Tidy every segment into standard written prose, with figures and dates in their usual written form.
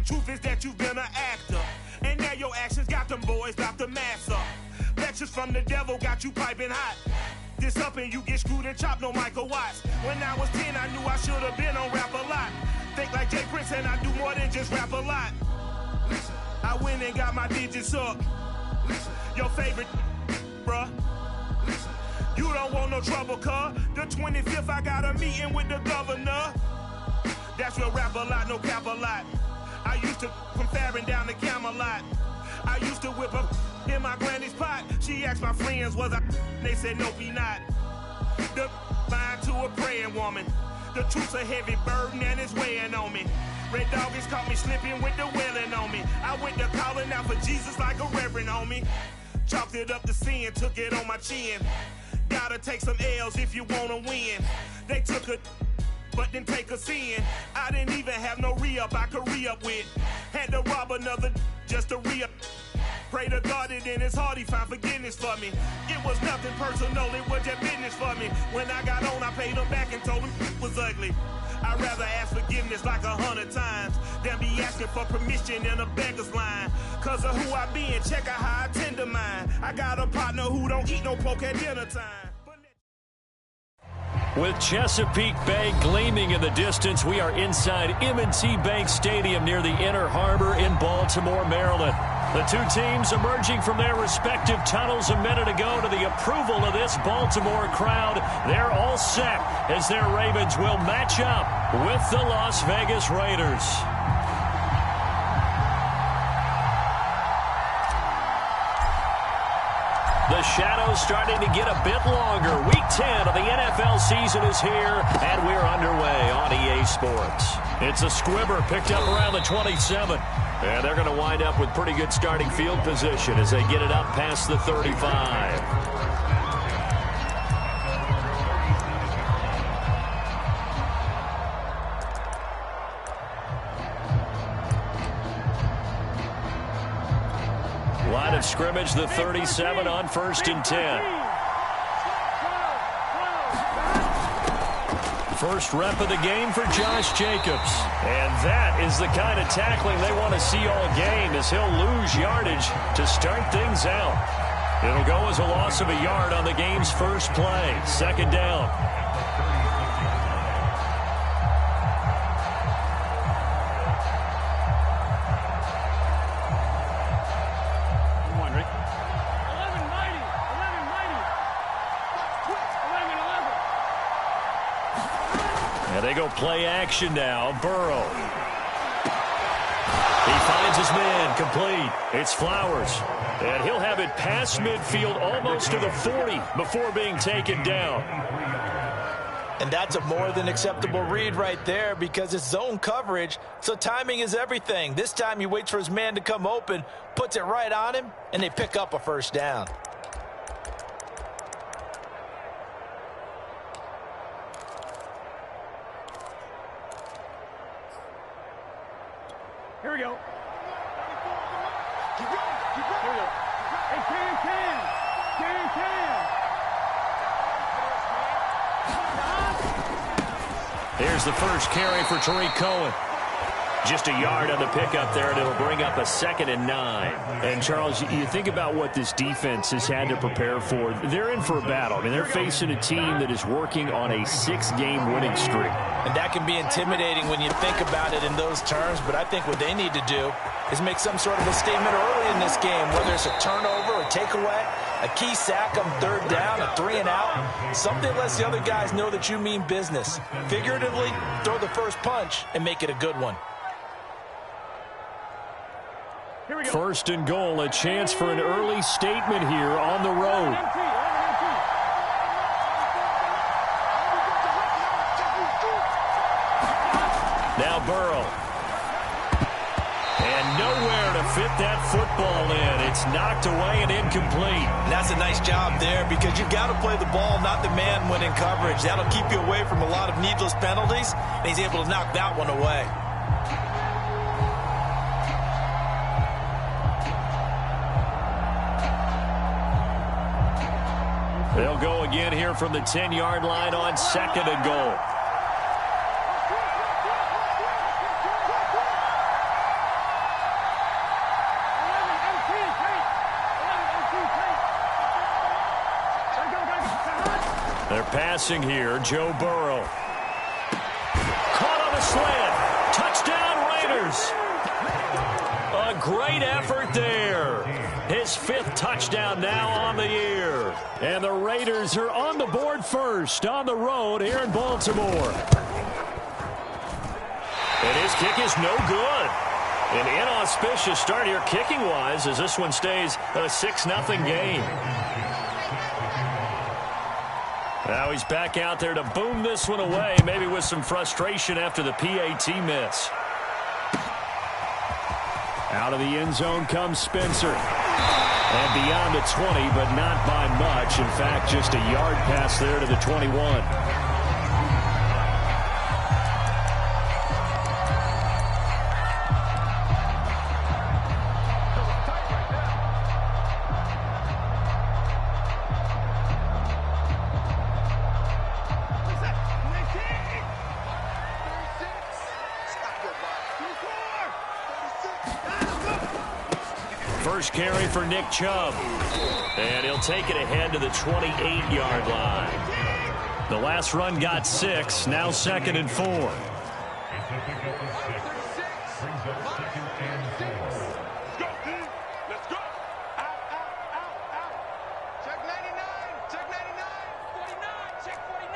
truth is that you've been an actor. And now your actions got them boys about to mass up. Lectures from the devil got you piping hot. This up and you get screwed and chopped, no Michael Watts. When I was 10, I knew I should have been on Rap a Lot. Think like Jay Prince and I do more than just rap a lot. I went and got my digits up. Your favorite, bruh. You don't want no trouble, cuz. The 25th, I got a meeting with the governor. That's real Rap a Lot, no cap a lot. I used to from Farron down to Camelot. I used to whip up in my granny's pot. She asked my friends, was I? They said, nope, he not. The fine to a praying woman. The truth's a heavy burden and it's weighing on me. Red Doggies caught me slipping with the wailing on me. I went to calling out for Jesus like a reverend on me. Chalked it up to sin, took it on my chin. Gotta take some L's if you wanna win. They took a but didn't take a sin. I didn't even have no re-up I could re-up with. Had to rob another just to re-up. Pray to God that in his heart he found forgiveness for me. It was nothing personal, it was just business for me. When I got on, I paid him back and told him it was ugly. I'd rather ask forgiveness like 100 times than be asking for permission in a beggar's line. Cause of who I be and check out how I tend to mine. I got a partner who don't eat no pork at dinner time. With Chesapeake Bay gleaming in the distance, we are inside M&T Bank Stadium near the Inner Harbor in Baltimore, Maryland. The two teams emerging from their respective tunnels a minute ago to the approval of this Baltimore crowd. They're all set as their Ravens will match up with the Las Vegas Raiders. The shadows starting to get a bit longer. Week 10 of the NFL season is here, and we're underway on EA Sports. It's a squibber picked up around the 27. And they're going to wind up with pretty good starting field position as they get it up past the 35. Line of scrimmage, the 37 on 1st and 10. First rep of the game for Josh Jacobs. And that is the kind of tackling they want to see all game as he'll lose yardage to start things out. It'll go as a loss of a yard on the game's first play. Second down. They go play action now. Burrow. He finds his man complete. It's Flowers. And he'll have it past midfield almost to the 40 before being taken down. And that's a more than acceptable read right there because it's zone coverage, so timing is everything. This time he waits for his man to come open, puts it right on him, and they pick up a first down. Here we go. Keep going. Keep going. Here we go. Hey, Cam. Here's the first carry for Tariq Cohen. Just a yard on the pickup there, and it'll bring up a 2nd and 9. And, Charles, you think about what this defense has had to prepare for. They're in for a battle. I mean, they're facing a team that is working on a 6-game winning streak. And that can be intimidating when you think about it in those terms, but I think what they need to do is make some sort of a statement early in this game, whether it's a turnover or takeaway, a key sack on 3rd down, a 3-and-out, something that lets the other guys know that you mean business. Figuratively, throw the first punch and make it a good one. 1st and goal, a chance for an early statement here on the road. Now Burrow. And nowhere to fit that football in. It's knocked away and incomplete. That's a nice job there because you've got to play the ball, not the man when in coverage. That'll keep you away from a lot of needless penalties, and he's able to knock that one away. They'll go again here from the 10-yard line on 2nd and goal. They're passing here. Joe Burrow. Caught on the slant. Touchdown, Raiders. A great effort there. His 5th touchdown now on the year. And the Raiders are on the board first on the road here in Baltimore. And his kick is no good. An inauspicious start here kicking-wise as this one stays a 6-0 game. Now he's back out there to boom this one away, maybe with some frustration after the PAT miss. Out of the end zone comes Spencer. And beyond the 20, but not by much. In fact, just a yard pass there to the 21. First carry for Nick Chubb. And he'll take it ahead to the 28-yard line. The last run got 6. Now 2nd and 4. Let's go. Out. Check 99. Check 99. 49. Check 49.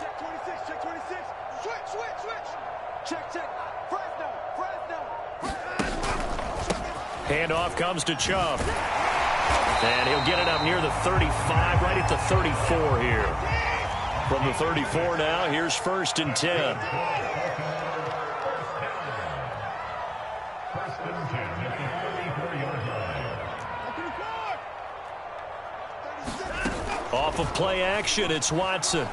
Check 26. Check 26. Switch. Check. Fresno. Handoff comes to Chubb. And he'll get it up near the 35, right at the 34 here. From the 34 now, here's 1st and 10. Off of play action, it's Watson.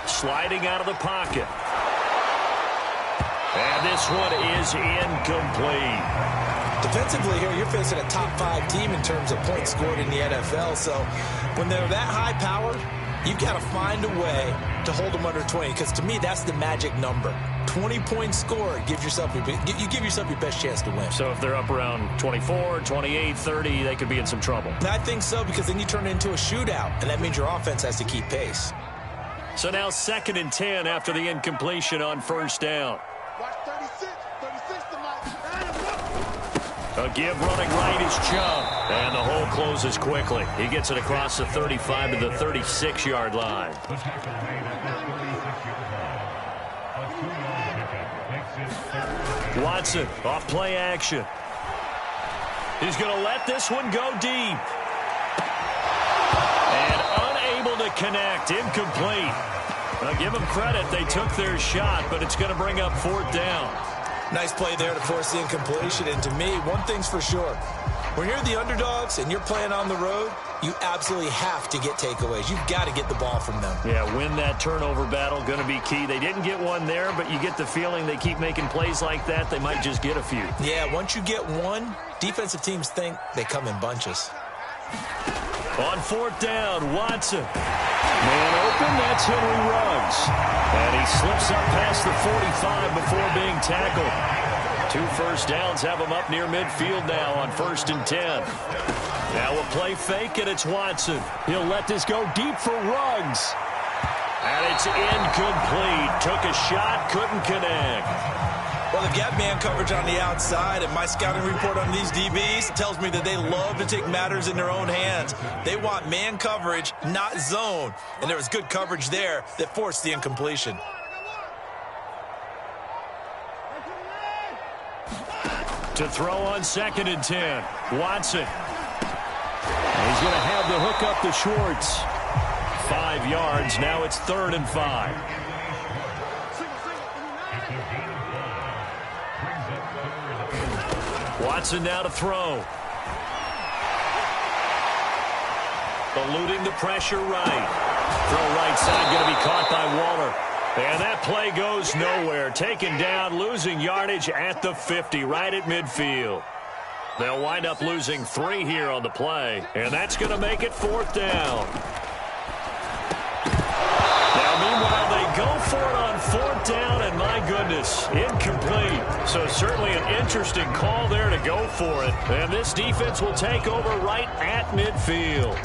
Sliding out of the pocket. And this one is incomplete. Defensively here, you're facing a top 5 team in terms of points scored in the NFL. So when they're that high powered, you've got to find a way to hold them under 20. Because to me, that's the magic number. 20 points scored, you give yourself your best chance to win. So if they're up around 24, 28, 30, they could be in some trouble. I think so, because then you turn it into a shootout, and that means your offense has to keep pace. So now 2nd and 10 after the incompletion on 1st down. Watch 36 tonight. A give running right is Chubb. And the hole closes quickly. He gets it across the 35 to the 36-yard line. Watson off play action. He's going to let this one go deep. And unable to connect. Incomplete. I'll give them credit. They took their shot, but it's going to bring up 4th down. Nice play there to force the incompletion. And to me, one thing's for sure. When you're the underdogs and you're playing on the road, you absolutely have to get takeaways. You've got to get the ball from them. Yeah, win that turnover battle, going to be key. They didn't get one there, but you get the feeling they keep making plays like that, they might just get a few. Yeah, once you get one, defensive teams think they come in bunches. On 4th down, Watson. Man open, that's Henry Ruggs. And he slips up past the 45 before being tackled. 2 first downs have him up near midfield now on 1st and 10. Now a play fake, and it's Watson. He'll let this go deep for Ruggs. And it's incomplete. Took a shot, couldn't connect. Well, they've got man coverage on the outside, and my scouting report on these DBs tells me that they love to take matters in their own hands. They want man coverage, not zone. And there was good coverage there that forced the incompletion. To throw on 2nd and 10. Watson. He's going to have the hook up to Schwartz. 5 yards. Now it's 3rd and 5. Watson now to throw. Eluding the pressure right. Throw right side, going to be caught by Waller. And that play goes nowhere. Taken down, losing yardage at the 50, right at midfield. They'll wind up losing 3 here on the play, and that's going to make it 4th down. Now, meanwhile, they go for it on 4th down, and my goodness, incomplete. So certainly an interesting call there to go for it. And this defense will take over right at midfield.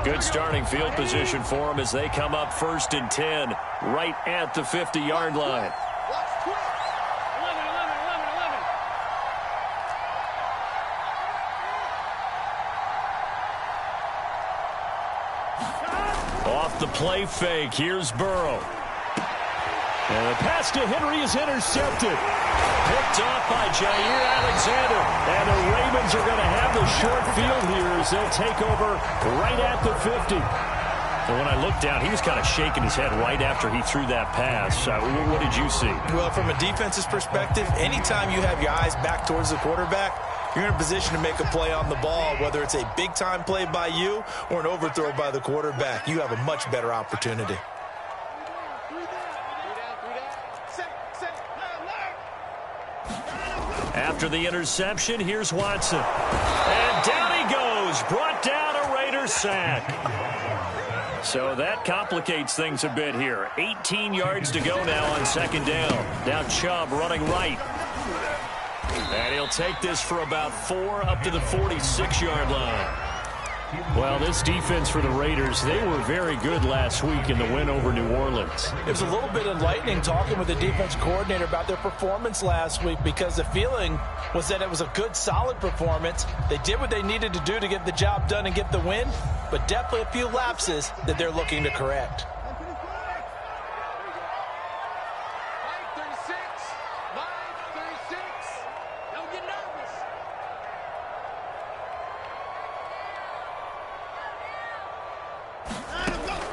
Good starting field position for them as they come up 1st and 10 right at the 50-yard line. Off the play fake, here's Burrow. And the pass to Henry is intercepted. Picked off by Jair Alexander. And the Ravens are going to have the short field here as they'll take over right at the 50. And when I looked down, he was kind of shaking his head right after he threw that pass. What did you see? Well, from a defense's perspective, anytime you have your eyes back towards the quarterback, you're in a position to make a play on the ball, whether it's a big-time play by you or an overthrow by the quarterback. You have a much better opportunity. After the interception, here's Watson. And down he goes. Brought down a Raider sack. So that complicates things a bit here. 18 yards to go now on 2nd down. Now Chubb running right. And he'll take this for about 4 up to the 46-yard line. Well, this defense for the Raiders, they were very good last week in the win over New Orleans. It was a little bit enlightening talking with the defense coordinator about their performance last week because the feeling was that it was a good, solid performance. They did what they needed to do to get the job done and get the win, but definitely a few lapses that they're looking to correct.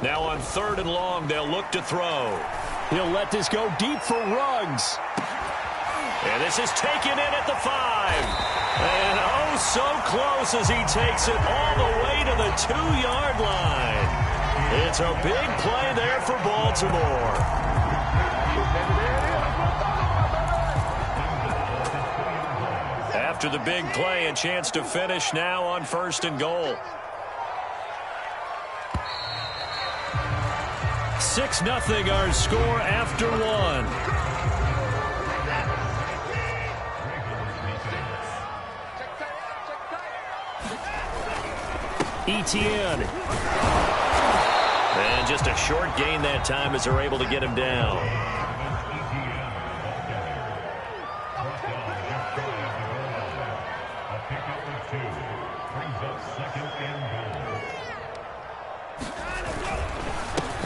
Now on 3rd and long, they'll look to throw. He'll let this go deep for Ruggs. And this is taken in at the 5. And oh, so close as he takes it all the way to the 2-yard line. It's a big play there for Baltimore. After the big play, a chance to finish now on 1st and goal. 6-0 our score after 1. Etienne. And just a short gain that time as they're able to get him down.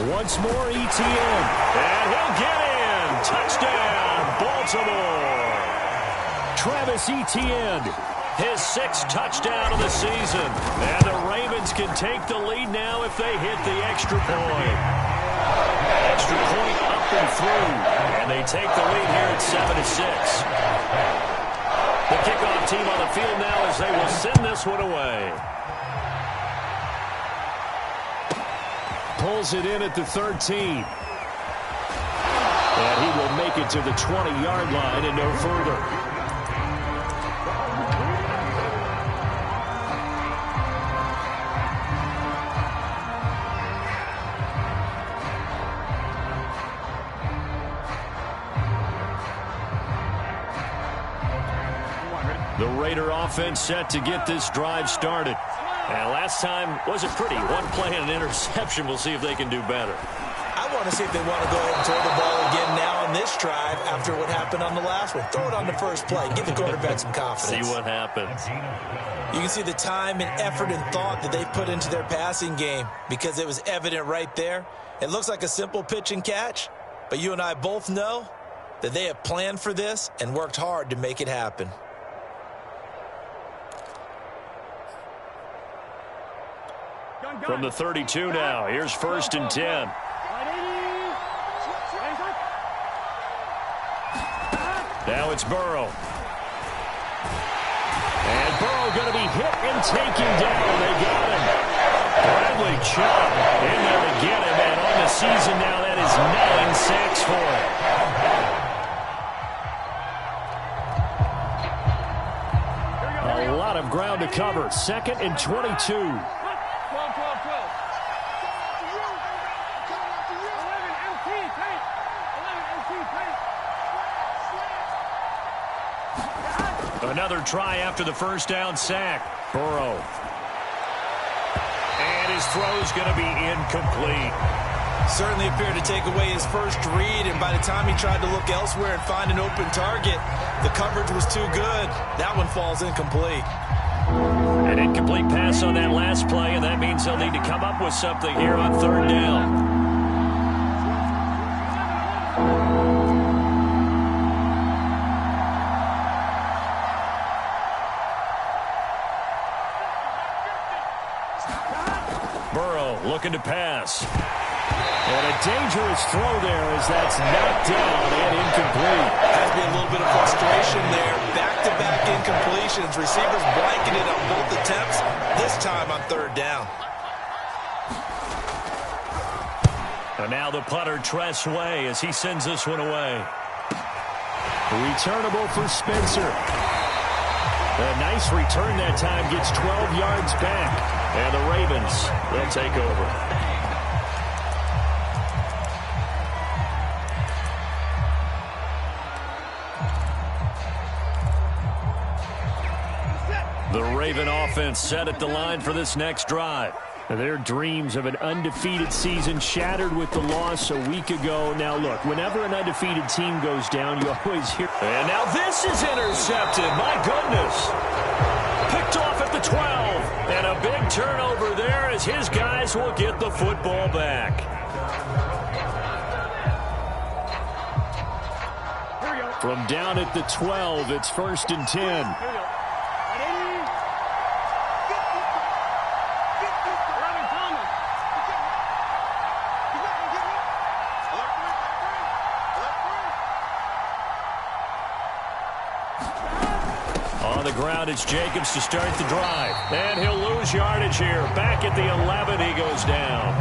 Once more, Etienne. And he'll get in. Touchdown, Baltimore. Travis Etienne, his 6th touchdown of the season. And the Ravens can take the lead now if they hit the extra point. Extra point up and through. And they take the lead here at 7-6. The kickoff team on the field now as they will send this one away. Pulls it in at the 13. And he will make it to the 20-yard line and no further. The Raider offense set to get this drive started. And last time wasn't pretty. One play and an interception. We'll see if they can do better. I want to see if they want to go ahead and throw the ball again now on this drive after what happened on the last one. Throw it on the first play. Give the quarterback some confidence. See what happens. You can see the time and effort and thought that they put into their passing game because it was evident right there. It looks like a simple pitch and catch, but you and I both know that they have planned for this and worked hard to make it happen. From the 32 now, here's 1st and 10. Now it's Burrow. And Burrow going to be hit and taken down. They got him. Bradley Chubb in there to get him. And on the season now, that is 9 sacks for him. A lot of ground to cover. 2nd and 22. Another try after the first down sack. Burrow. And his throw's going to be incomplete. Certainly appeared to take away his first read, and by the time he tried to look elsewhere and find an open target, the coverage was too good. That one falls incomplete. An incomplete pass on that last play, and that means they'll need to come up with something here on third down. Burrow looking to pass. And a dangerous throw there as that's knocked down and incomplete. Has to be a little bit of frustration there. Back-to-back incompletions. Receivers blanketed on both attempts, this time on third down. And now the punter, Tress Way, as he sends this one away. Returnable for Spencer. A nice return that time, gets 12 yards back. And the Ravens, they'll take over. The Raven offense set at the line for this next drive. Their dreams of an undefeated season shattered with the loss a week ago. Now, look, whenever an undefeated team goes down, you always hear... And now this is intercepted. My goodness. Picked off at the 12. And a big turnover there as his guys will get the football back. From down at the 12, it's 1st and 10. Ground, it's Jacobs to start the drive. And he'll lose yardage here. Back at the 11, he goes down.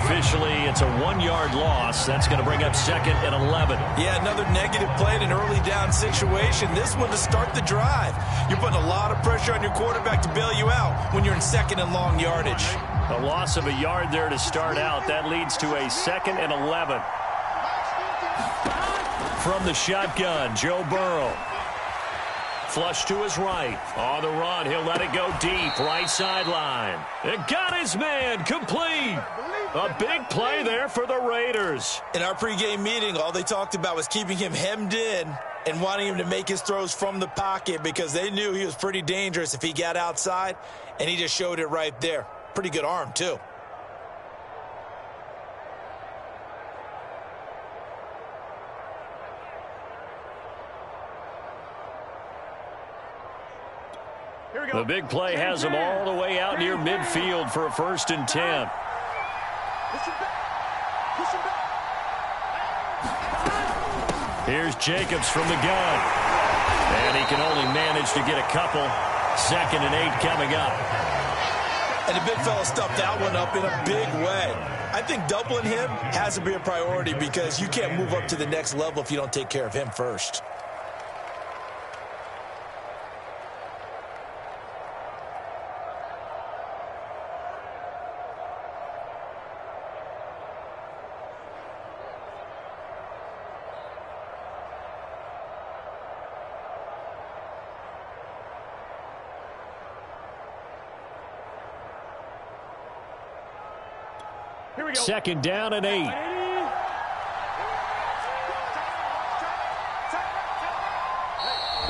Officially, it's a 1-yard loss. That's going to bring up 2nd and 11. Yeah, another negative play in an early down situation. This one to start the drive. You're putting a lot of pressure on your quarterback to bail you out when you're in 2nd and long yardage. A loss of a yard there to start out. That leads to a 2nd and 11. From the shotgun, Joe Burrow. Flush to his right. On the run, he'll let it go deep. Right sideline. It got his man complete. A big play there for the Raiders. In our pregame meeting, all they talked about was keeping him hemmed in and wanting him to make his throws from the pocket because they knew he was pretty dangerous if he got outside, and he just showed it right there. Pretty good arm, too. The big play has him all the way out near midfield for a 1st and 10. Here's Jacobs from the gun. And he can only manage to get a couple. 2nd and 8 coming up. And the big fella stuffed that one up in a big way. I think doubling him has to be a priority because you can't move up to the next level if you don't take care of him first. Here we go. 2nd down and 8.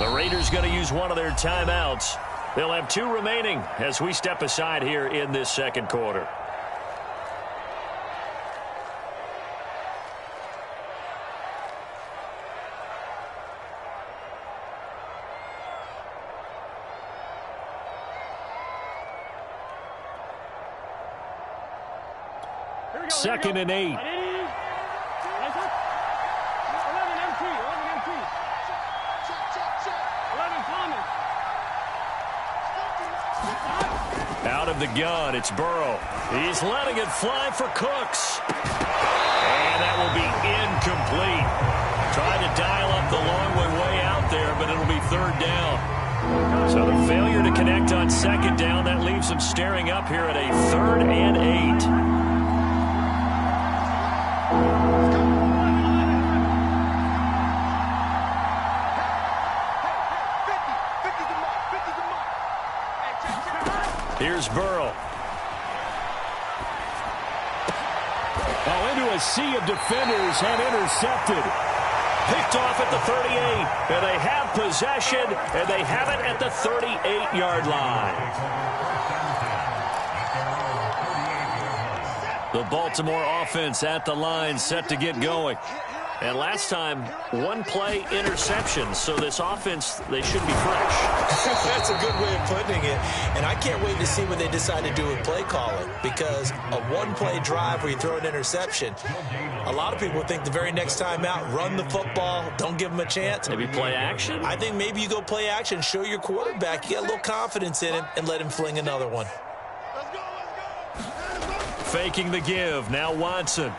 The Raiders going to use one of their timeouts. They'll have 2 remaining as we step aside here in this 2nd quarter. Second and 8. Out of the gun, it's Burrow. He's letting it fly for Cooks. And that will be incomplete. Trying to dial up the long way out there, but it'll be 3rd down. So the failure to connect on 2nd down, that leaves them staring up here at a 3rd and 8. Here's Burrow. into a sea of defenders and intercepted. Picked off at the 38, and they have possession, and they have it at the 38-yard line. The Baltimore offense at the line, set to get going. And last time, one-play interception, so this offense, they should be fresh. That's a good way of putting it. And I can't wait to see what they decide to do with play calling, because a one-play drive where you throw an interception, a lot of people think the very next time out, run the football, don't give them a chance. Maybe play action? I think maybe you go play action, show your quarterback, you got a little confidence in him, and let him fling another one. Faking the give, now Watson.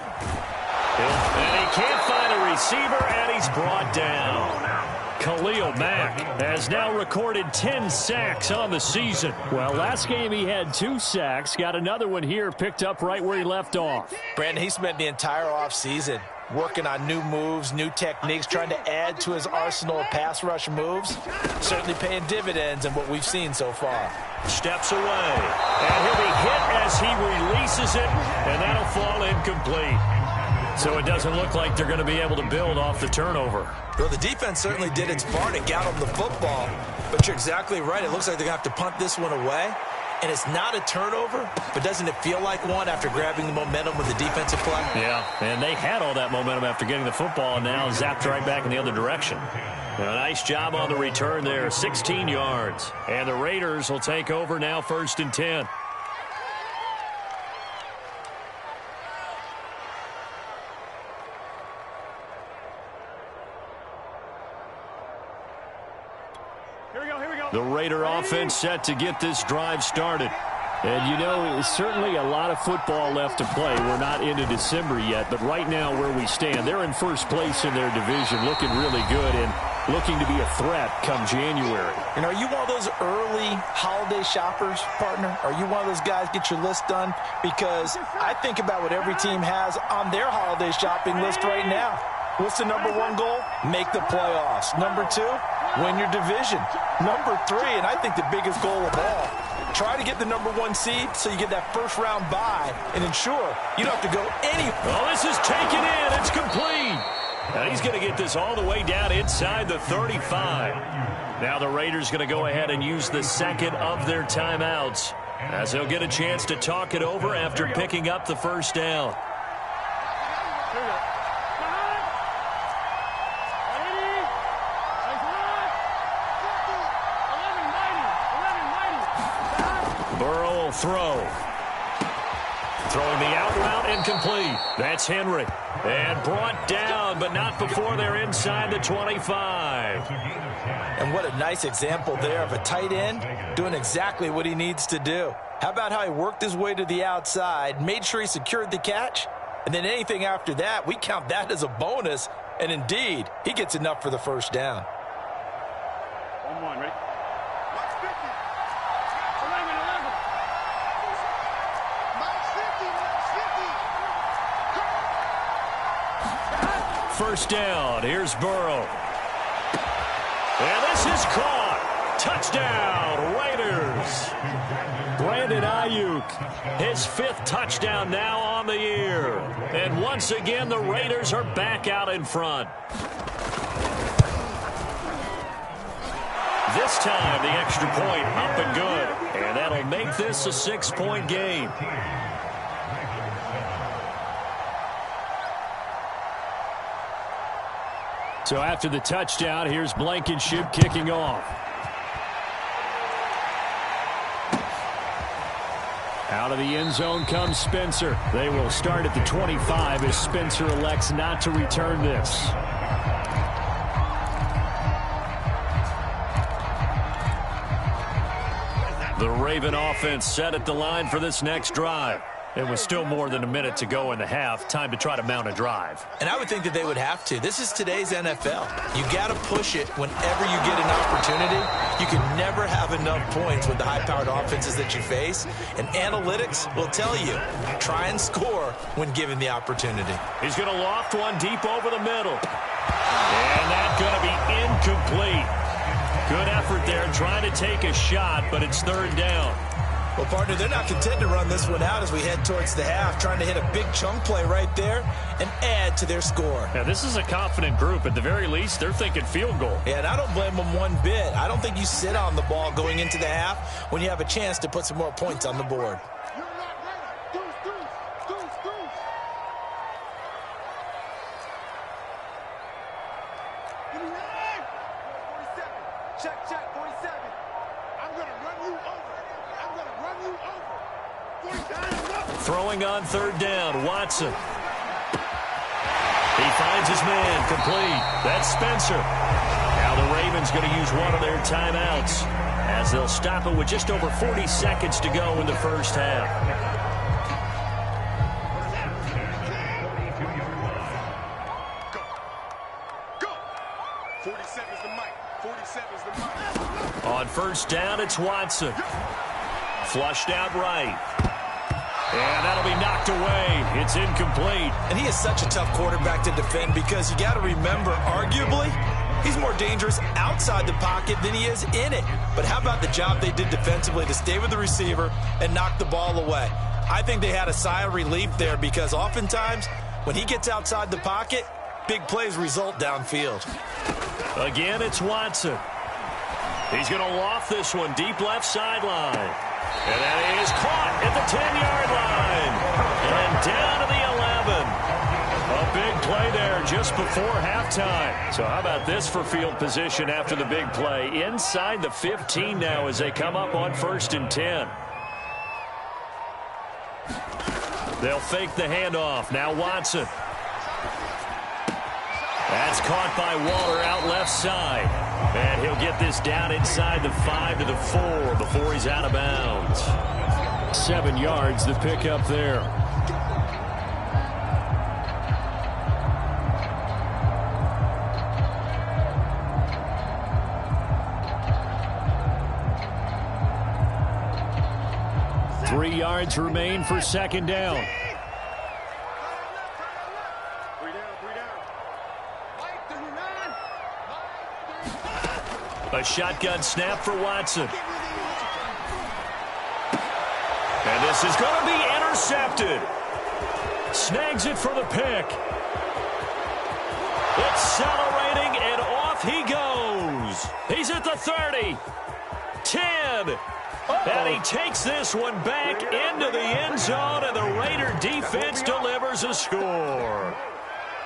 And he can't find a receiver, and he's brought down. Khalil Mack has now recorded 10 sacks on the season. Well, last game he had 2 sacks. Got another one here, picked up right where he left off. Brandon, he spent the entire offseason working on new moves, new techniques, trying to add to his arsenal of pass rush moves. Certainly paying dividends in what we've seen so far. Steps away, and he'll be hit as he releases it, and that'll fall incomplete. So it doesn't look like they're going to be able to build off the turnover. Well, the defense certainly did its part to get on the football, but you're exactly right. It looks like they're going to have to punt this one away, and it's not a turnover, but doesn't it feel like one after grabbing the momentum with the defensive play? Yeah, and they had all that momentum after getting the football, and now zapped right back in the other direction. A nice job on the return there, 16 yards. And the Raiders will take over now, 1st and 10. The Raider offense set to get this drive started. And, you know, certainly a lot of football left to play. We're not into December yet, but right now where we stand, they're in first place in their division, looking really good and looking to be a threat come January. And are you one of those early holiday shoppers, partner? Are you one of those guys get your list done? Because I think about what every team has on their holiday shopping list right now. What's the number 1 goal? Make the playoffs. Number 2, win your division. Number 3, and I think the biggest goal of all, try to get the number 1 seed so you get that first-round bye and ensure you don't have to go any. Oh, this is taken in. It's complete. And he's going to get this all the way down inside the 35. Now the Raiders going to go ahead and use the second of their timeouts as they'll get a chance to talk it over after picking up the first down. Burrow will throw. Throwing the out route incomplete. That's Henry. And brought down, but not before they're inside the 25. And what a nice example there of a tight end doing exactly what he needs to do. How about how he worked his way to the outside, made sure he secured the catch, and then anything after that, we count that as a bonus. And indeed, he gets enough for the first down. 1-1, ready? First down. Here's Burrow. And this is caught. Touchdown, Raiders. Brandon Ayuk, his 5th touchdown now on the year. And once again, the Raiders are back out in front. This time, the extra point up and good. And that'll make this a 6-point game. So after the touchdown, here's Blankenship kicking off. Out of the end zone comes Spencer. They will start at the 25 as Spencer elects not to return this. The Raven offense set at the line for this next drive. It was still more than a minute to go in the half. Time to try to mount a drive. And I would think that they would have to. This is today's NFL. You got to push it whenever you get an opportunity. You can never have enough points with the high-powered offenses that you face. And analytics will tell you, try and score when given the opportunity. He's going to loft one deep over the middle. And that's going to be incomplete. Good effort there trying to take a shot, but it's 3rd down. Well, partner, they're not content to run this one out as we head towards the half, trying to hit a big chunk play right there and add to their score. Yeah, this is a confident group. At the very least, they're thinking field goal. Yeah, and I don't blame them one bit. I don't think you sit on the ball going into the half when you have a chance to put some more points on the board. You're not ready. Deuce, deuce, deuce, deuce. 47. Check, 47. I'm going to run you over. I'm going to run you over. 49. Throwing on third down, Watson. He finds his man, complete. That's Spencer. Now the Ravens going to use one of their timeouts as they'll stop it with just over 40 seconds to go in the first half. Go. 47 is the mic. 47 is the mic. On first down, it's Watson. Flushed out right. And that'll be knocked away. It's incomplete. And he is such a tough quarterback to defend because you got to remember, arguably, he's more dangerous outside the pocket than he is in it. But how about the job they did defensively to stay with the receiver and knock the ball away? I think they had a sigh of relief there because oftentimes when he gets outside the pocket, big plays result downfield. Again, it's Watson. He's going to loft this one deep left sideline. And that is caught at the 10-yard line. And down to the 11. A big play there just before halftime. So how about this for field position after the big play? Inside the 15 now as they come up on 1st and 10. They'll fake the handoff. Now Watson. That's caught by Waller out left side. And he'll get this down inside the 5 to the 4 before he's out of bounds. 7 yards, the pickup there. Three yards remain for second down. 3 down, 3 down. Mike, 39. A shotgun snap for Watson. And this is going to be intercepted. Snags it for the pick. Accelerating, and off he goes. He's at the 30. 10. And he takes this one back into the end zone, and the Raider defense delivers a score.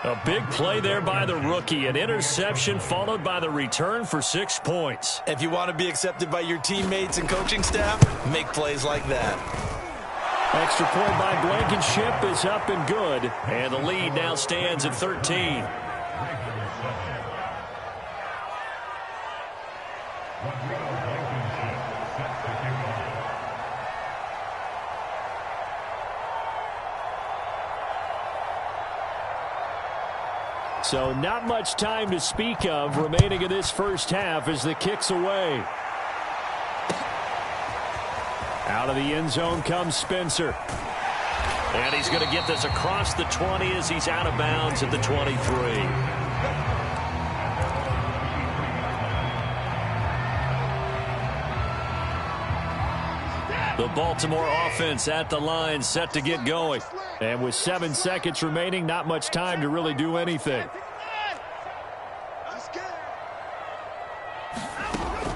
A big play there by the rookie. An interception followed by the return for 6 points. If you want to be accepted by your teammates and coaching staff, make plays like that. Extra point by Blankenship is up and good. And the lead now stands at 13. So not much time to speak of remaining in this first half as the kick's away. Out of the end zone comes Spencer. And he's going to get this across the 20 as he's out of bounds at the 23. The Baltimore offense at the line, set to get going. And with 7 seconds remaining, not much time to really do anything.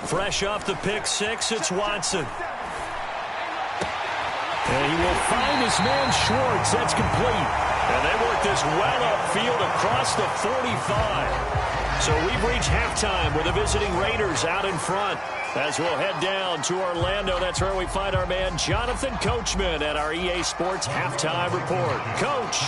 Fresh off the pick six, it's Watson. And he will find his man Schwartz. That's complete. And they work this well upfield across the 45. So we've reached halftime with the visiting Raiders out in front. As we'll head down to Orlando, that's where we find our man Jonathan Coachman at our EA Sports Halftime Report. Coach.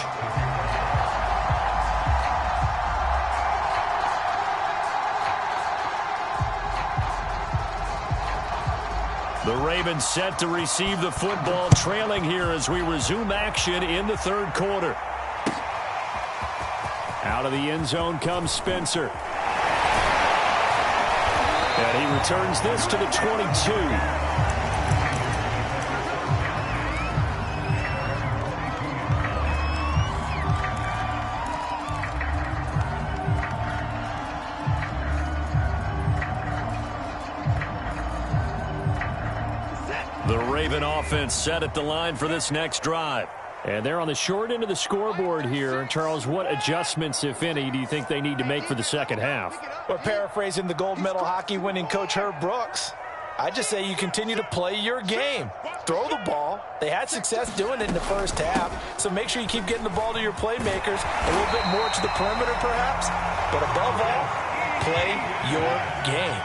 The Ravens set to receive the football, trailing here as we resume action in the third quarter. Out of the end zone comes Spencer. And he returns this to the 22. The Raven offense set at the line for this next drive. And they're on the short end of the scoreboard here. Charles, what adjustments, if any, do you think they need to make for the second half? Well, paraphrasing the gold medal hockey winning coach Herb Brooks, I just say you continue to play your game. Throw the ball. They had success doing it in the first half, so make sure you keep getting the ball to your playmakers, a little bit more to the perimeter perhaps, but above all, play your game.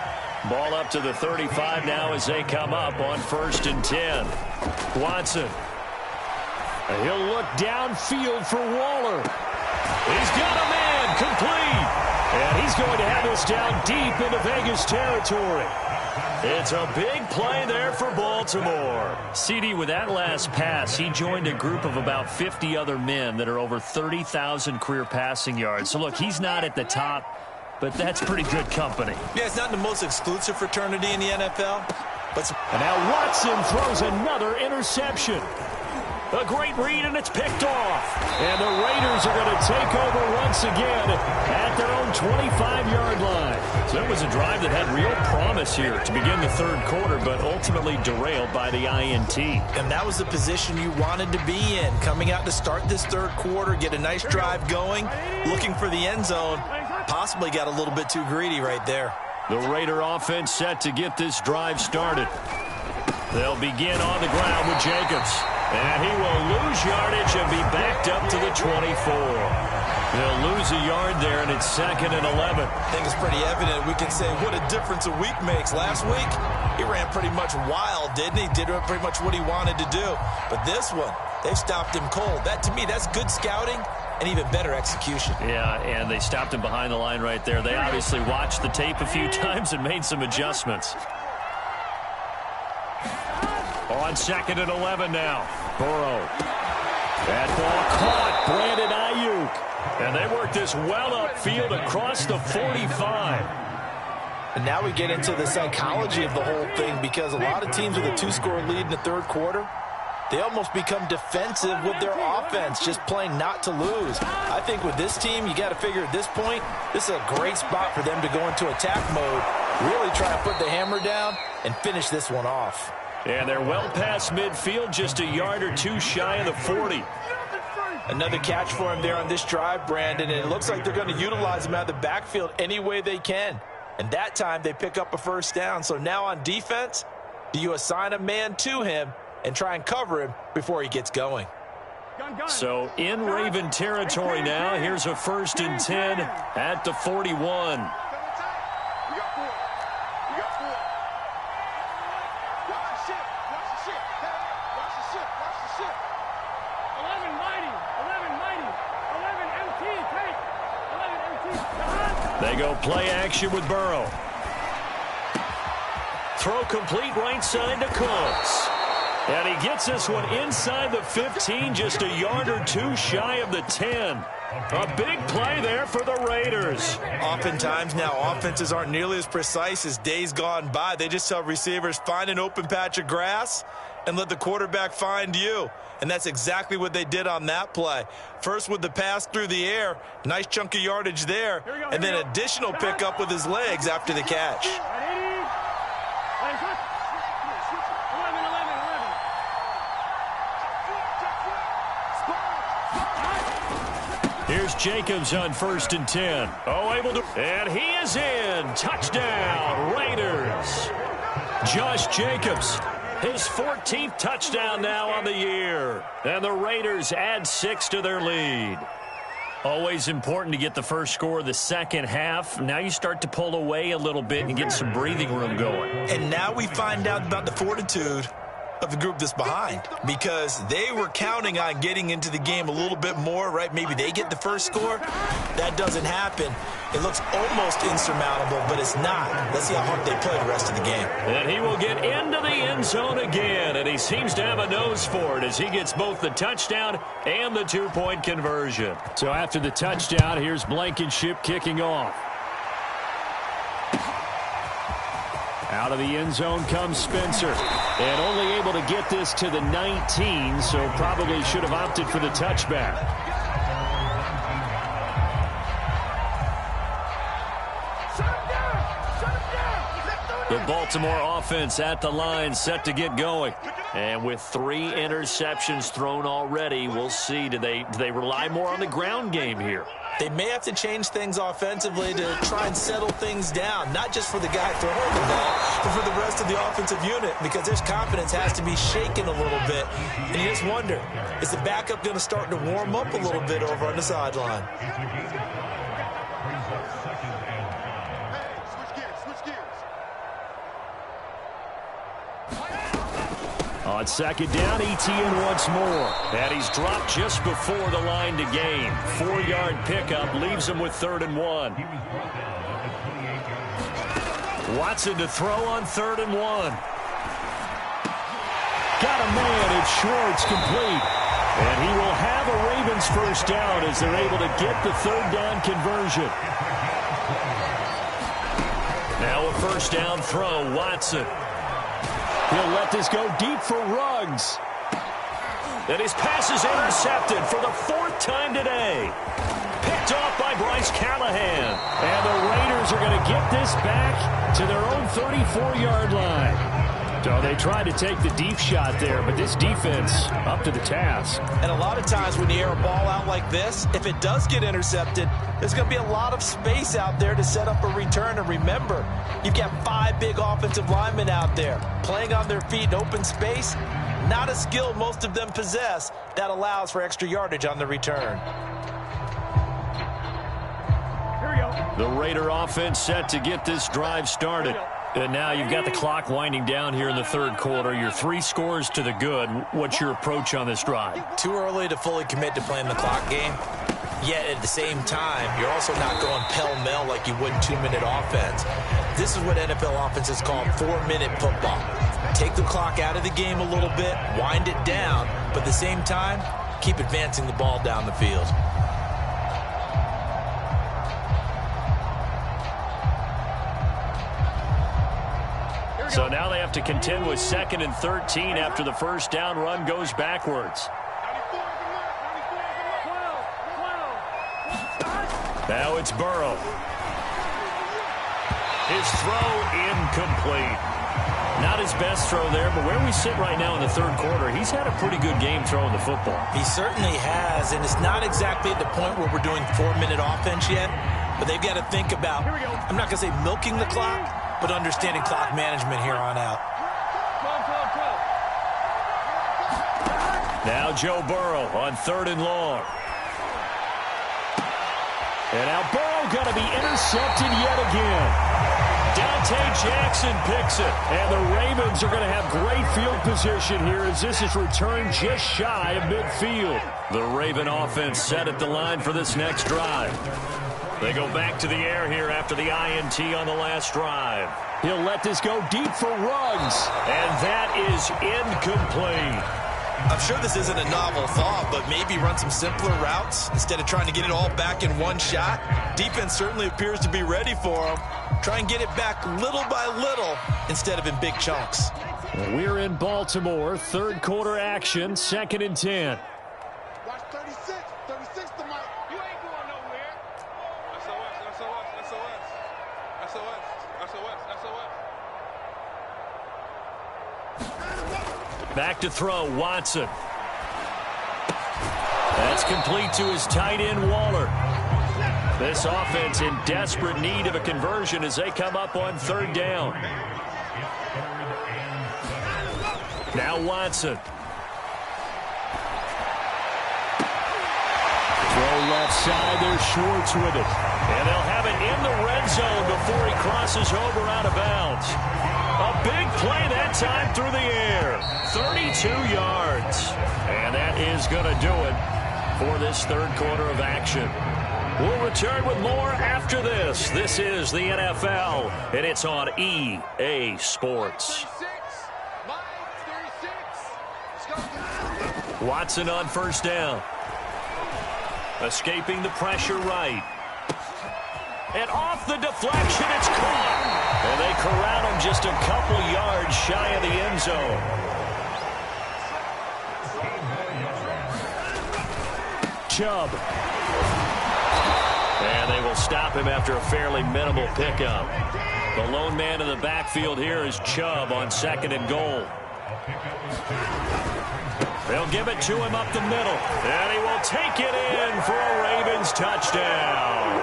Ball up to the 35 now as they come up on 1st and 10. Watson. He'll look downfield for Waller. He's got a man complete. And he's going to have this down deep into Vegas territory. It's a big play there for Baltimore. CD, with that last pass, he joined a group of about 50 other men that are over 30,000 career passing yards. So, look, he's not at the top, but that's pretty good company. Yeah, it's not the most exclusive fraternity in the NFL. And now Watson throws another interception. A great read, and it's picked off. And the Raiders are going to take over once again at their own 25-yard line. So it was a drive that had real promise here to begin the third quarter, but ultimately derailed by the INT. And that was the position you wanted to be in, coming out to start this third quarter, get a nice drive going, looking for the end zone. Possibly got a little bit too greedy right there. The Raider offense set to get this drive started. They'll begin on the ground with Jacobs. And he will lose yardage and be backed up to the 24. They'll lose a yard there, and it's 2nd and 11. I think it's pretty evident. We can say what a difference a week makes. Last week, he ran pretty much wild, didn't he? Did pretty much what he wanted to do. But this one, they've stopped him cold. That, to me, that's good scouting and even better execution. Yeah, and they stopped him behind the line right there. They obviously watched the tape a few times and made some adjustments. On 2nd and 11 now. Burrow. That ball caught. Brandon Ayuk. And they work this well upfield across the 45. And now we get into the psychology of the whole thing, because a lot of teams with a 2-score lead in the third quarter, they almost become defensive with their offense, just playing not to lose. I think with this team, you got to figure at this point, this is a great spot for them to go into attack mode, really try to put the hammer down and finish this one off. And they're well past midfield, just a yard or two shy of the 40. Another catch for him there on this drive, Brandon, and it looks like they're going to utilize him out of the backfield any way they can. And that time they pick up a first down. So now on defense, do you assign a man to him and try and cover him before he gets going? So in Raven territory now, here's a 1st and 10 at the 41. They go play action with Burrow. Throw complete right side to Cooks. And he gets this one inside the 15, just a yard or two shy of the 10. A big play there for the Raiders. Oftentimes now, offenses aren't nearly as precise as days gone by. They just tell receivers, find an open patch of grass and let the quarterback find you. And that's exactly what they did on that play. First with the pass through the air, nice chunk of yardage there, and then additional pickup with his legs after the catch. Here's Jacobs on 1st and 10. Oh, able to, and he is in. Touchdown, Raiders. Josh Jacobs, his 14th touchdown now on the year. And the Raiders add 6 to their lead. Always important to get the first score of the second half. Now you start to pull away a little bit and get some breathing room going. And now we find out about the fortitude of the group that's behind, because they were counting on getting into the game a little bit more, right? Maybe they get the first score. That doesn't happen. It looks almost insurmountable, but it's not. Let's see how hard they play the rest of the game. And he will get into the end zone again, and he seems to have a nose for it as he gets both the touchdown and the two-point conversion. So after the touchdown, here's Blankenship kicking off. Out of the end zone comes Spencer. And only able to get this to the 19, so probably should have opted for the touchback. The Baltimore offense at the line, set to get going. And with 3 interceptions thrown already, we'll see. Do they rely more on the ground game here? They may have to change things offensively to try and settle things down, not just for the guy throwing the ball, but for the rest of the offensive unit, because their confidence has to be shaken a little bit. And you just wonder, is the backup going to start to warm up a little bit over on the sideline? On second down, Etienne once more. And he's dropped just before the line to gain. 4-yard pickup leaves him with 3rd and 1. Watson to throw on 3rd and 1. Got a man. It's Schwartz, complete. And he will have a Ravens first down as they're able to get the 3rd down conversion. Now a first down throw, Watson. He'll let this go deep for Ruggs. And his pass is intercepted for the 4th time today. Picked off by Bryce Callahan. And the Raiders are going to get this back to their own 34-yard line. So they tried to take the deep shot there, but this defense up to the task. And a lot of times when you air a ball out like this, if it does get intercepted, there's going to be a lot of space out there to set up a return. And remember, you've got 5 big offensive linemen out there playing on their feet in open space. Not a skill most of them possess that allows for extra yardage on the return. Here we go. The Raider offense set to get this drive started. And now you've got the clock winding down here in the 3rd quarter. You're 3 scores to the good. What's your approach on this drive? Too early to fully commit to playing the clock game. Yet at the same time, you're also not going pell-mell like you would 2-minute offense. This is what NFL offenses call 4-minute football. Take the clock out of the game a little bit, wind it down, but at the same time, keep advancing the ball down the field. So now they have to contend with 2nd and 13 after the first down run goes backwards. Now it's Burrow. His throw incomplete. Not his best throw there, but where we sit right now in the 3rd quarter, he's had a pretty good game throwing the football. He certainly has, and it's not exactly at the point where we're doing 4-minute offense yet, but they've got to think about, I'm not going to say milking the clock, but understanding clock management here on out. Now Joe Burrow on 3rd and long. And now Burrow going to be intercepted yet again. Dante Jackson picks it. And the Ravens are going to have great field position here as this is returned just shy of midfield. The Raven offense set at the line for this next drive. They go back to the air here after the INT on the last drive. He'll let this go deep for Ruggs. And that is incomplete. I'm sure this isn't a novel thought, but maybe run some simpler routes instead of trying to get it all back in one shot. Defense certainly appears to be ready for him. Try and get it back little by little instead of in big chunks. We're in Baltimore, 3rd quarter action, 2nd and 10. Watch 36. 36 to Mike. You ain't going nowhere. SOS. Back to throw, Watson. That's complete to his tight end, Waller. This offense in desperate need of a conversion as they come up on 3rd down. Now Watson. Throw left side, there's Schwartz with it. And they'll have it in the red zone before he crosses over out of bounds. A big play that time through the air. 32 yards. And that is going to do it for this 3rd quarter of action. We'll return with more after this. This is the NFL, and it's on EA Sports. Watson on first down. Escaping the pressure right. And off the deflection, it's caught. And they corral him just a couple yards shy of the end zone. Chubb. And they will stop him after a fairly minimal pickup. The lone man in the backfield here is Chubb on 2nd and goal. They'll give it to him up the middle, and he will take it in for a Ravens touchdown.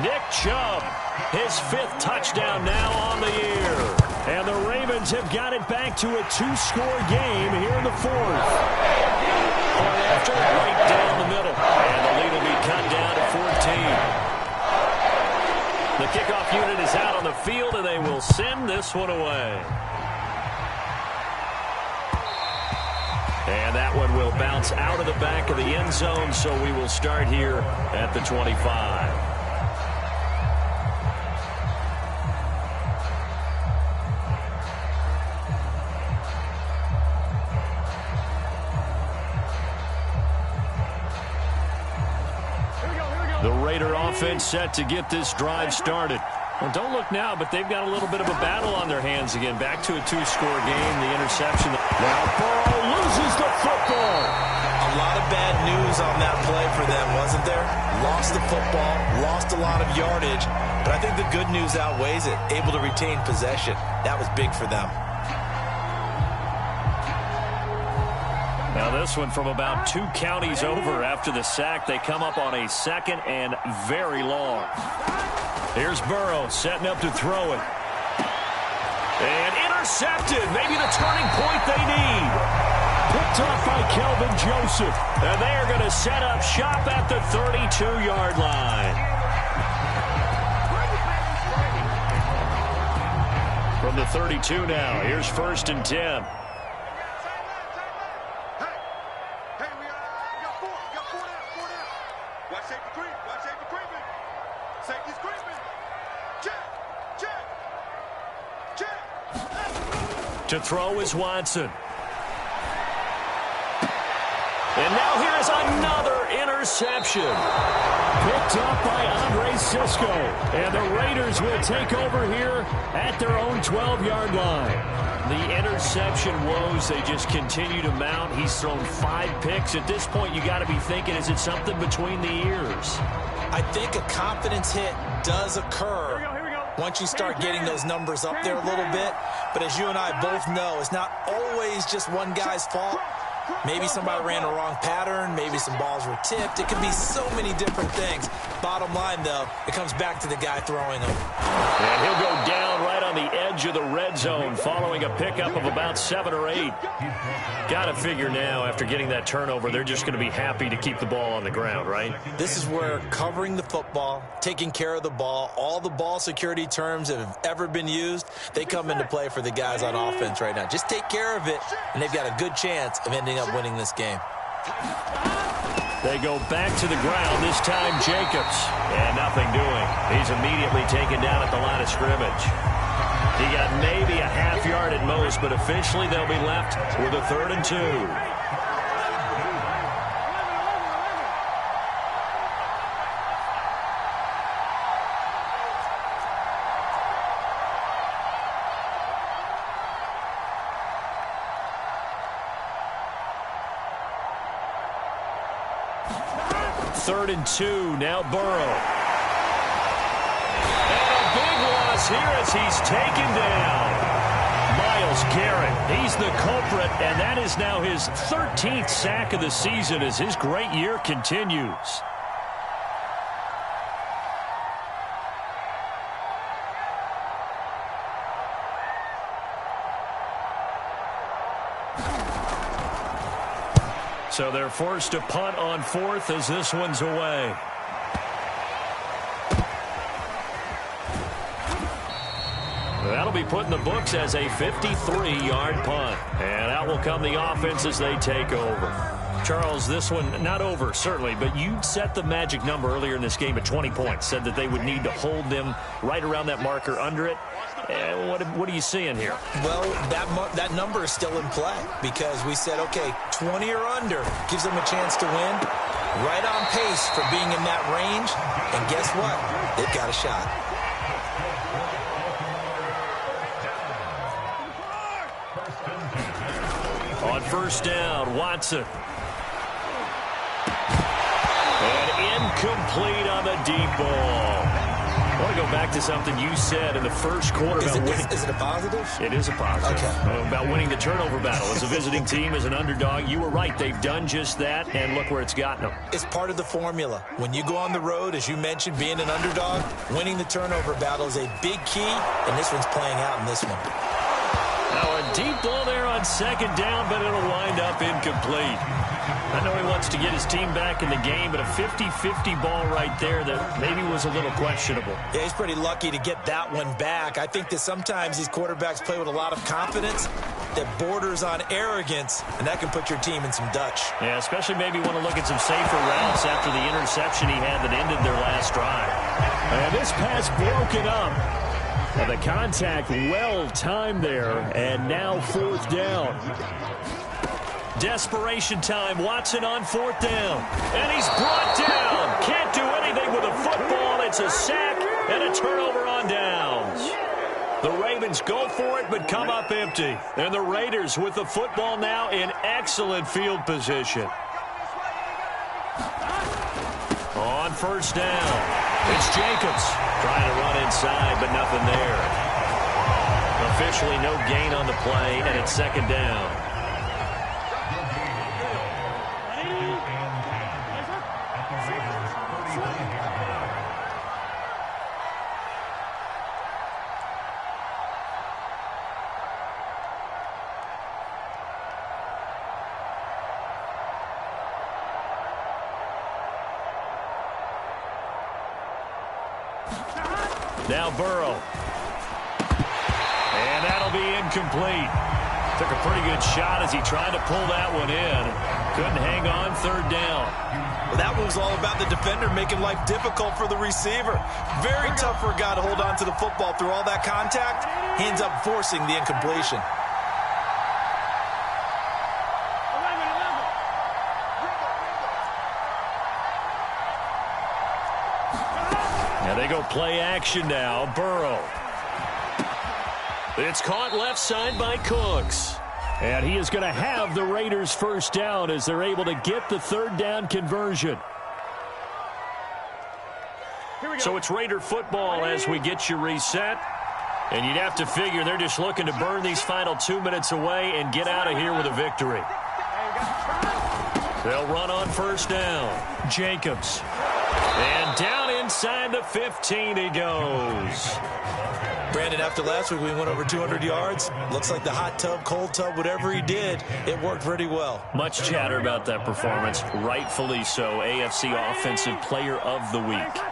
Nick Chubb, his 5th touchdown now on the year. And the Ravens have got it back to a 2-score game here in the 4th. Point after, right down the middle. And the lead will be cut down to 14. The kickoff unit is out on the field, and they will send this one away. And that one will bounce out of the back of the end zone, so we will start here at the 25. The Raider offense set to get this drive started. Well, don't look now, but they've got a little bit of a battle on their hands again. Back to a 2-score game, the interception. Now Burrow loses the football. A lot of bad news on that play for them, wasn't there? Lost the football, lost a lot of yardage, but I think the good news outweighs it. Able to retain possession. That was big for them. Now this one from about 2 counties over after the sack. They come up on a 2nd and very long. Here's Burrow setting up to throw it. And intercepted. Maybe the turning point they need. Picked off by Kelvin Joseph. And they are going to set up shop at the 32-yard line. From the 32 now, here's 1st and 10. To throw is Watson. And now here is another interception. Picked up by Andre Cisco. And the Raiders will take over here at their own 12-yard line. The interception woes, they just continue to mount. He's thrown 5 picks. At this point, you got to be thinking, is it something between the ears? I think a confidence hit does occur once you start getting those numbers up there a little bit. But as you and I both know, it's not always just one guy's fault. Maybe somebody ran a wrong pattern. Maybe some balls were tipped. It could be so many different things. Bottom line, though, it comes back to the guy throwing them. And he'll go down right on the edge of the red zone following a pickup of about 7 or 8. Got to figure now, after getting that turnover, they're just going to be happy to keep the ball on the ground, right? This is where covering the football, taking care of the ball, all the ball security terms that have ever been used, they come into play for the guys on offense right now. Just take care of it, and they've got a good chance of ending up winning this game. They go back to the ground, this time Jacobs. And nothing doing. He's immediately taken down at the line of scrimmage. He got maybe a half yard at most, but officially they'll be left with a 3rd and 2. Third and 2, now Burrow. And a big loss here as he's taken down. Myles Garrett, he's the culprit, and that is now his 13th sack of the season as his great year continues. So they're forced to punt on 4th as this one's away. That'll be put in the books as a 53-yard punt. And out will come the offense as they take over. Charles, this one not over, certainly, but you set the magic number earlier in this game at 20 points. Said that they would need to hold them right around that marker under it. What are you seeing here? Well, that number is still in play because we said, okay, 20 or under gives them a chance to win. Right on pace for being in that range. And guess what? They've got a shot. On 1st down, Watson. And incomplete on the deep ball. I want to go back to something you said in the first quarter. Is it a positive? It is a positive. Okay. About winning the turnover battle. As a visiting team, as an underdog, you were right. They've done just that, and look where it's gotten them. It's part of the formula. When you go on the road, as you mentioned, being an underdog, winning the turnover battle is a big key, and this one's playing out in this one. Now a deep ball there on second down, but it'll wind up incomplete. I know he wants to get his team back in the game, but a 50-50 ball right there that maybe was a little questionable. Yeah, he's pretty lucky to get that one back. I think that sometimes these quarterbacks play with a lot of confidence that borders on arrogance, and that can put your team in some Dutch. Yeah, especially maybe want to look at some safer routes after the interception he had that ended their last drive. And this pass broken up. And the contact well timed there, and now fourth down. Desperation time. Watson on fourth down. And he's brought down. Can't do anything with a football. It's a sack and a turnover on downs. The Ravens go for it but come up empty. And the Raiders with the football now in excellent field position. On first down, it's Jacobs trying to run inside, but nothing there. Officially no gain on the play, and it's second down. Now Burrow. And that'll be incomplete. Took a pretty good shot as he tried to pull that one in. Couldn't hang on, third down. Well, that was all about the defender making life difficult for the receiver. Very tough for a guy to hold on to the football through all that contact. He ends up forcing the incompletion. They go play action now. Burrow. It's caught left side by Cooks. And he is going to have the Raiders first down as they're able to get the third down conversion. So it's Raider football as we get you reset. And you'd have to figure they're just looking to burn these final 2 minutes away and get out of here with a victory. They'll run on first down. Jacobs. And down inside the 15 he goes. Brandon, after last week we went over 200 yards. Looks like the hot tub, cold tub, whatever he did, it worked pretty well. Much chatter about that performance. Rightfully so. AFC Offensive Player of the Week.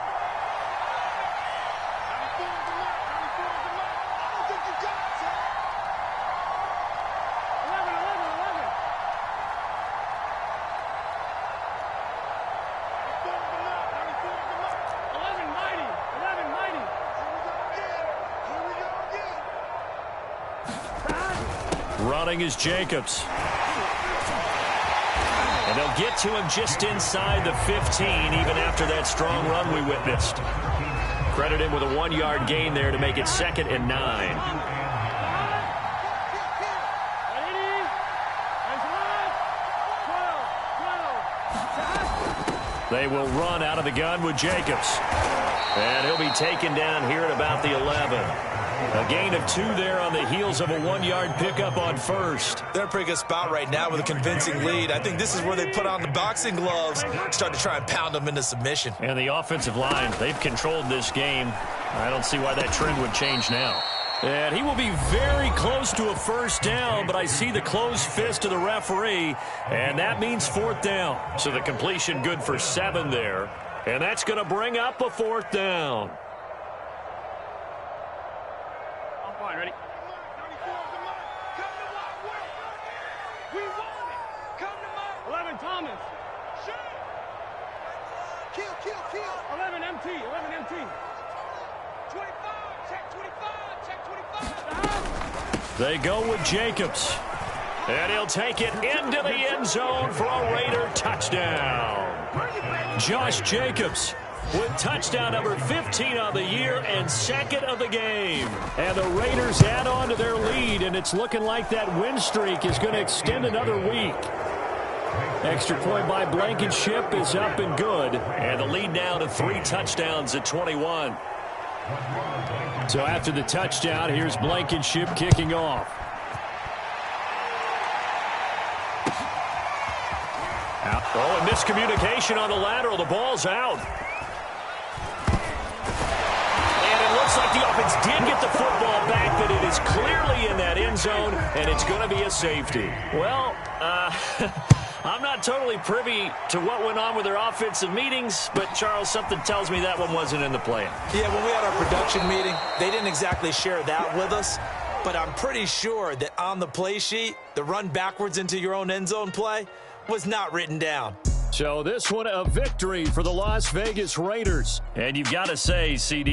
Running is Jacobs. And they'll get to him just inside the 15, even after that strong run we witnessed. Credit him with a 1-yard gain there to make it 2nd and 9. They will run out of the gun with Jacobs. And he'll be taken down here at about the 11. A gain of 2 there on the heels of a 1-yard pickup on first. They're in a pretty good spot right now with a convincing lead. I think this is where they put on the boxing gloves, start to try and pound them into submission. And the offensive line, they've controlled this game. I don't see why that trend would change now. And he will be very close to a first down, but I see the closed fist of the referee, and that means 4th down. So the completion good for 7 there, and that's going to bring up a 4th down. Ready? We want it. Come to my 11 Thomas. Shoot. Kill. 11 MT. 11 MT. 25. Check 25. They go with Jacobs. And he'll take it into the end zone for a Raider touchdown. Josh Jacobs with touchdown number 15 on the year and 2nd of the game. And the Raiders add on to their lead, and it's looking like that win streak is going to extend another week. Extra point by Blankenship is up and good. And the lead now to 3 touchdowns at 21. So after the touchdown, here's Blankenship kicking off. Oh, and miscommunication on the lateral. The ball's out. And it looks like the offense did get the football back, but it is clearly in that end zone, and it's going to be a safety. Well, I'm not totally privy to what went on with their offensive meetings, but, Charles, something tells me that one wasn't in the plan. Yeah, when we had our production meeting, they didn't exactly share that with us, but I'm pretty sure that on the play sheet, the run backwards into your own end zone play was not written down. So this one a victory for the Las Vegas Raiders. And you've got to say, CD,